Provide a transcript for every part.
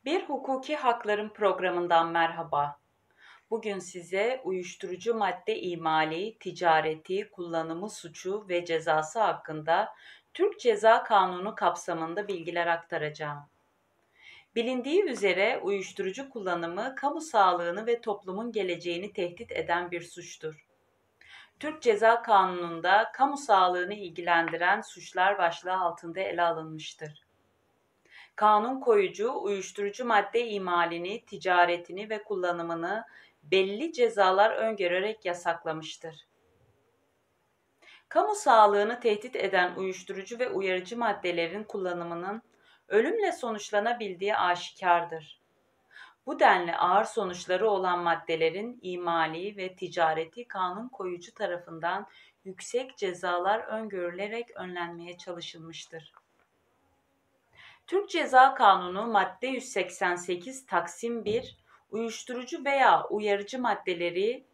Bir Hukuki Hakların programından merhaba. Bugün size uyuşturucu madde imali, ticareti, kullanımı suçu ve cezası hakkında Türk Ceza Kanunu kapsamında bilgiler aktaracağım. Bilindiği üzere uyuşturucu kullanımı kamu sağlığını ve toplumun geleceğini tehdit eden bir suçtur. Türk Ceza Kanunu'nda kamu sağlığını ilgilendiren suçlar başlığı altında ele alınmıştır. Kanun koyucu uyuşturucu madde imalini, ticaretini ve kullanımını belli cezalar öngörerek yasaklamıştır. Kamu sağlığını tehdit eden uyuşturucu ve uyarıcı maddelerin kullanımının ölümle sonuçlanabildiği aşikardır. Bu denli ağır sonuçları olan maddelerin imali ve ticareti kanun koyucu tarafından yüksek cezalar öngörülerek önlenmeye çalışılmıştır. Türk Ceza Kanunu madde 188 Taksim 1 uyuşturucu veya uyarıcı maddeleri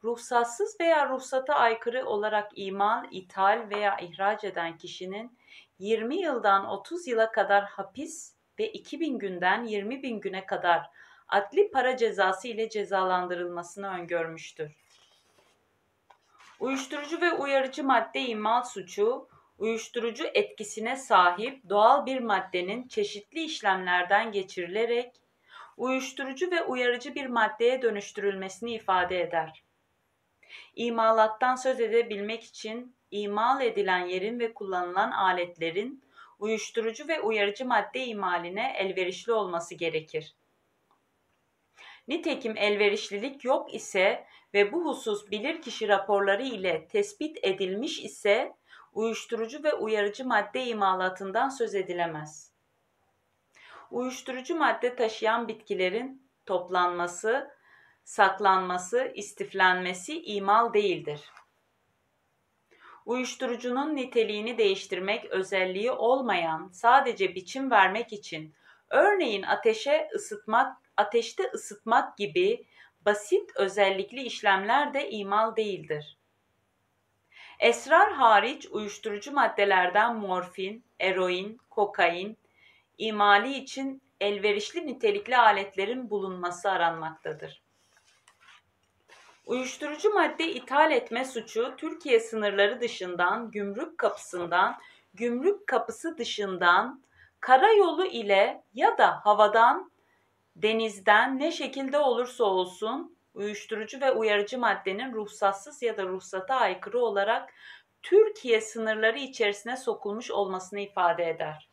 ruhsatsız veya ruhsata aykırı olarak imal, ithal veya ihraç eden kişinin 20 yıldan 30 yıla kadar hapis ve 2.000 günden 20.000 güne kadar adli para cezası ile cezalandırılmasını öngörmüştür. Uyuşturucu ve uyarıcı madde imal suçu, uyuşturucu etkisine sahip doğal bir maddenin çeşitli işlemlerden geçirilerek uyuşturucu ve uyarıcı bir maddeye dönüştürülmesini ifade eder. İmalattan söz edebilmek için imal edilen yerin ve kullanılan aletlerin uyuşturucu ve uyarıcı madde imaline elverişli olması gerekir. Nitekim elverişlilik yok ise ve bu husus bilirkişi raporları ile tespit edilmiş ise uyuşturucu ve uyarıcı madde imalatından söz edilemez. Uyuşturucu madde taşıyan bitkilerin toplanması, saklanması, istiflenmesi imal değildir. Uyuşturucunun niteliğini değiştirmek özelliği olmayan, sadece biçim vermek için, örneğin ateşte ısıtmak gibi basit özellikli işlemler de imal değildir. Esrar hariç uyuşturucu maddelerden morfin, eroin, kokain, imali için elverişli nitelikli aletlerin bulunması aranmaktadır. Uyuşturucu madde ithal etme suçu Türkiye sınırları dışından, gümrük kapısı dışından, karayolu ile ya da havadan, denizden ne şekilde olursa olsun uyuşturucu ve uyarıcı maddenin ruhsatsız ya da ruhsata aykırı olarak Türkiye sınırları içerisine sokulmuş olmasını ifade eder.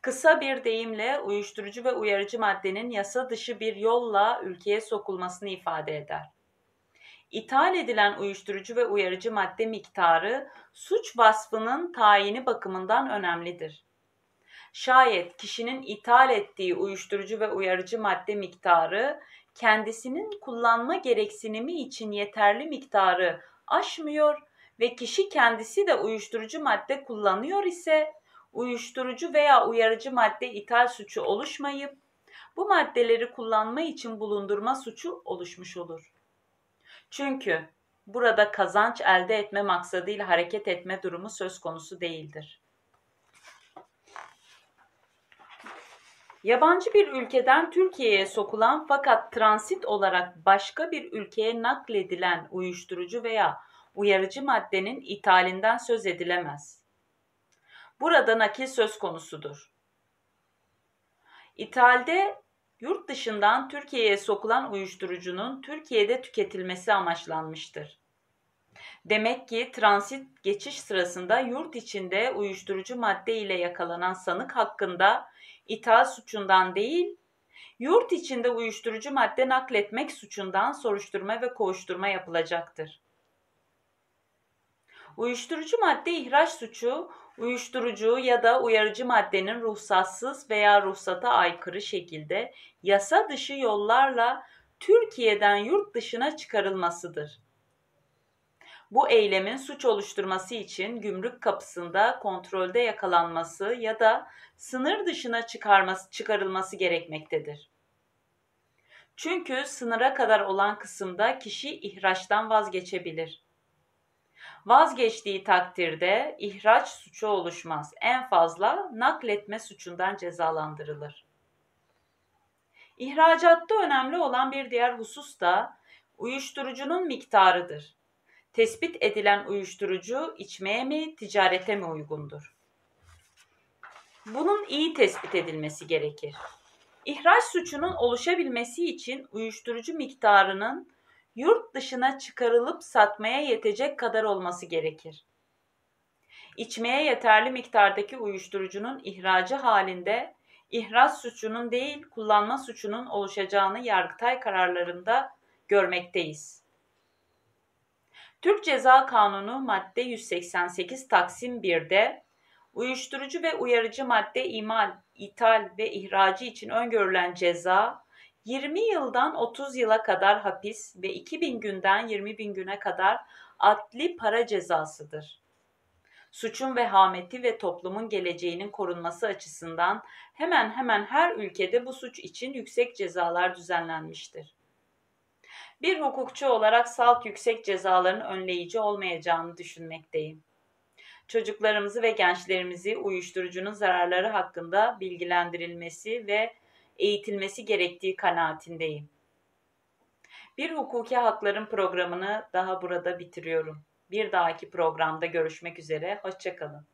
Kısa bir deyimle uyuşturucu ve uyarıcı maddenin yasa dışı bir yolla ülkeye sokulmasını ifade eder. İthal edilen uyuşturucu ve uyarıcı madde miktarı suç vasfının tayini bakımından önemlidir. Şayet kişinin ithal ettiği uyuşturucu ve uyarıcı madde miktarı kendisinin kullanma gereksinimi için yeterli miktarı aşmıyor ve kişi kendisi de uyuşturucu madde kullanıyor ise uyuşturucu veya uyarıcı madde ithal suçu oluşmayıp bu maddeleri kullanma için bulundurma suçu oluşmuş olur. Çünkü burada kazanç elde etme maksadıyla hareket etme durumu söz konusu değildir. Yabancı bir ülkeden Türkiye'ye sokulan fakat transit olarak başka bir ülkeye nakledilen uyuşturucu veya uyarıcı maddenin ithalinden söz edilemez. Burada nakil söz konusudur. İthalde yurt dışından Türkiye'ye sokulan uyuşturucunun Türkiye'de tüketilmesi amaçlanmıştır. Demek ki transit geçiş sırasında yurt içinde uyuşturucu madde ile yakalanan sanık hakkında ithal suçundan değil, yurt içinde uyuşturucu madde nakletmek suçundan soruşturma ve kovuşturma yapılacaktır. Uyuşturucu madde ihraç suçu, uyuşturucu ya da uyarıcı maddenin ruhsatsız veya ruhsata aykırı şekilde yasa dışı yollarla Türkiye'den yurt dışına çıkarılmasıdır. Bu eylemin suç oluşturması için gümrük kapısında kontrolde yakalanması ya da sınır dışına çıkarılması gerekmektedir. Çünkü sınıra kadar olan kısımda kişi ihraçtan vazgeçebilir. Vazgeçtiği takdirde ihraç suçu oluşmaz. En fazla nakletme suçundan cezalandırılır. İhracatta önemli olan bir diğer husus da uyuşturucunun miktarıdır. Tespit edilen uyuşturucu içmeye mi, ticarete mi uygundur? Bunun iyi tespit edilmesi gerekir. İhraç suçunun oluşabilmesi için uyuşturucu miktarının yurt dışına çıkarılıp satmaya yetecek kadar olması gerekir. İçmeye yeterli miktardaki uyuşturucunun ihracı halinde ihraç suçunun değil, kullanma suçunun oluşacağını Yargıtay kararlarında görmekteyiz. Türk Ceza Kanunu madde 188 Taksim 1'de uyuşturucu ve uyarıcı madde imal, ithal ve ihracı için öngörülen ceza 20 yıldan 30 yıla kadar hapis ve 2.000 günden 20.000 güne kadar adli para cezasıdır. Suçun vehameti ve toplumun geleceğinin korunması açısından hemen hemen her ülkede bu suç için yüksek cezalar düzenlenmiştir. Bir hukukçu olarak salt yüksek cezaların önleyici olmayacağını düşünmekteyim. Çocuklarımızı ve gençlerimizi uyuşturucunun zararları hakkında bilgilendirilmesi ve eğitilmesi gerektiği kanaatindeyim. Bir hukuki hakların programını daha burada bitiriyorum. Bir dahaki programda görüşmek üzere, hoşça kalın.